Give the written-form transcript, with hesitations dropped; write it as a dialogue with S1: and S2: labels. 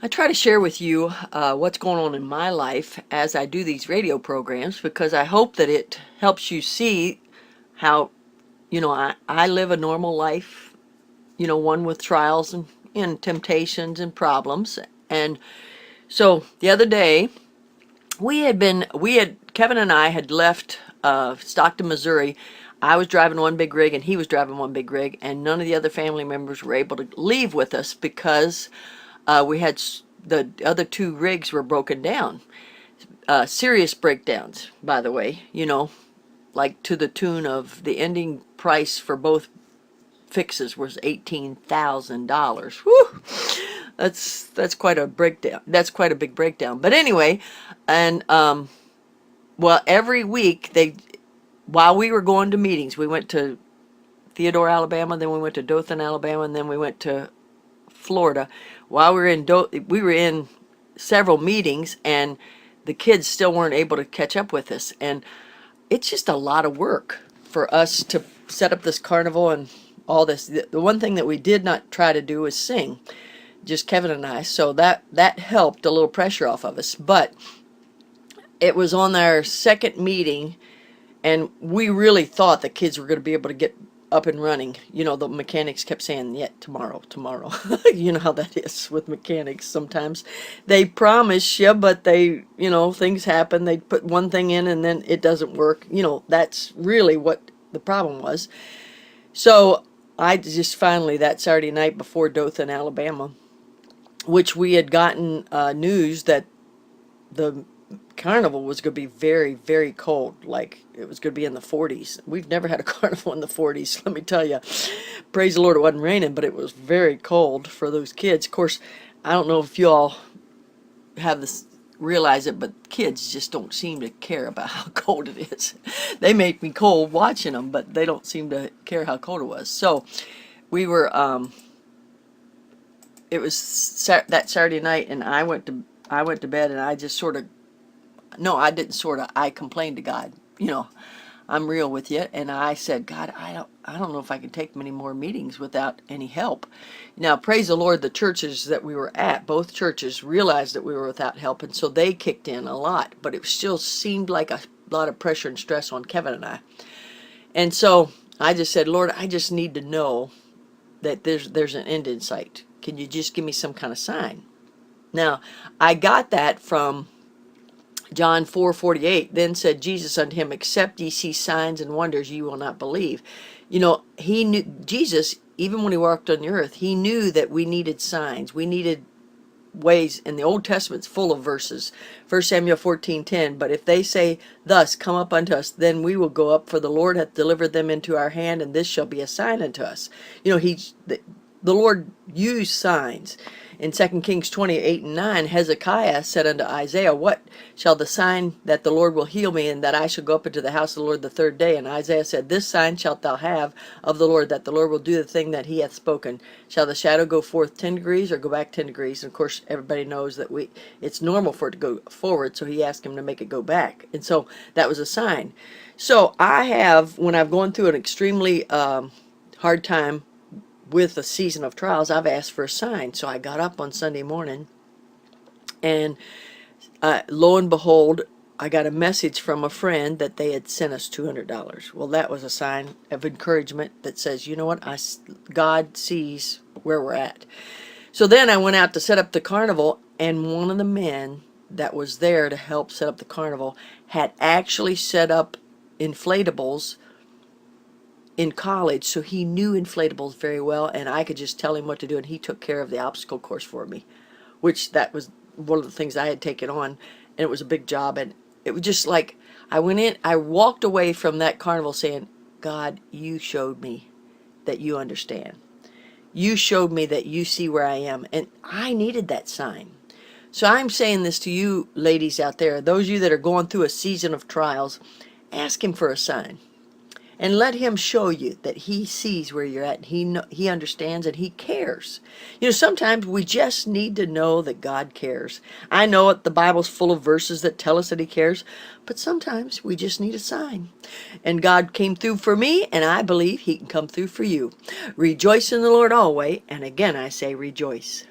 S1: I try to share with you what's going on in my life as I do these radio programs because I hope that it helps you see how, I live a normal life, one with trials and temptations and problems. And so the other day, Kevin and I had left Stockton, Missouri. I was driving one big rig and he was driving one big rig, and none of the other family members were able to leave with us because we had the other two rigs were broken down. Serious breakdowns, by the way, like to the tune of the ending price for both fixes was $18,000. Whew! That's quite a breakdown. That's quite a big breakdown. But anyway, and well, every week while we were going to meetings, we went to Theodore, Alabama, then we went to Dothan, Alabama, and then we went to Florida. While we were in several meetings, and the kids still weren't able to catch up with us. And it's just a lot of work for us to set up this carnival and all this. The one thing that we did not try to do was sing, just Kevin and I. So that helped a little pressure off of us. But it was on our second meeting, and we really thought the kids were going to be able to get up and running. The mechanics kept saying, yeah, tomorrow. You know how that is with mechanics. Sometimes they promise you, but things happen. They put one thing in and then it doesn't work. That's really what the problem was. So I just finally, that Saturday night before Dothan, Alabama, which we had gotten news that the carnival was going to be very, very cold. Like, it was going to be in the 40s. We've never had a carnival in the 40s, let me tell you. Praise the Lord, it wasn't raining, but it was very cold for those kids. Of course, I don't know if you all have this, realize it, but kids just don't seem to care about how cold it is. They make me cold watching them, but they don't seem to care how cold it was. So we were, it was that Saturday night, and I went to bed, and I just sort of, no, I didn't sort of, I complained to God. I'm real with you, and I said, God, I don't know if I can take many more meetings without any help. Now, praise the Lord, the churches that we were at, both churches realized that we were without help, and so they kicked in a lot, but it still seemed like a lot of pressure and stress on Kevin and I. And so I just said, Lord, I just need to know that there's an end in sight. Can you just give me some kind of sign? Now, I got that from John 4:48. Then said Jesus unto him, except ye see signs and wonders, ye will not believe. He knew, Jesus, even when he walked on the earth, he knew that we needed signs. We needed ways, and the Old Testament's full of verses. 1 Samuel 14:10, but if they say thus, come up unto us, then we will go up, for the Lord hath delivered them into our hand, and this shall be a sign unto us. The Lord used signs. In 2 Kings 28:8-9, Hezekiah said unto Isaiah, what shall the sign that the Lord will heal me, and that I shall go up into the house of the Lord the third day? And Isaiah said, this sign shalt thou have of the Lord, that the Lord will do the thing that he hath spoken. Shall the shadow go forth 10 degrees or go back 10 degrees? And of course, everybody knows that it's normal for it to go forward, so he asked him to make it go back. And so that was a sign. So when I've gone through an extremely hard time with a season of trials, I've asked for a sign. So I got up on Sunday morning, and lo and behold, I got a message from a friend that they had sent us $200. Well, that was a sign of encouragement that says, you know what, God sees where we're at. So then I went out to set up the carnival, and one of the men that was there to help set up the carnival had actually set up inflatables in college, so he knew inflatables very well, and I could just tell him what to do, and he took care of the obstacle course for me, which that was one of the things I had taken on, and it was a big job. And it was just like, I walked away from that carnival saying, God, you showed me that you understand. You showed me that you see where I am, and I needed that sign. So I'm saying this to you ladies out there, those of you that are going through a season of trials, ask him for a sign. And let him show you that he sees where you're at, and he understands, and he cares. Sometimes we just need to know that God cares. I know the Bible's full of verses that tell us that he cares, but sometimes we just need a sign. And God came through for me, and I believe he can come through for you. Rejoice in the Lord always, and again I say rejoice.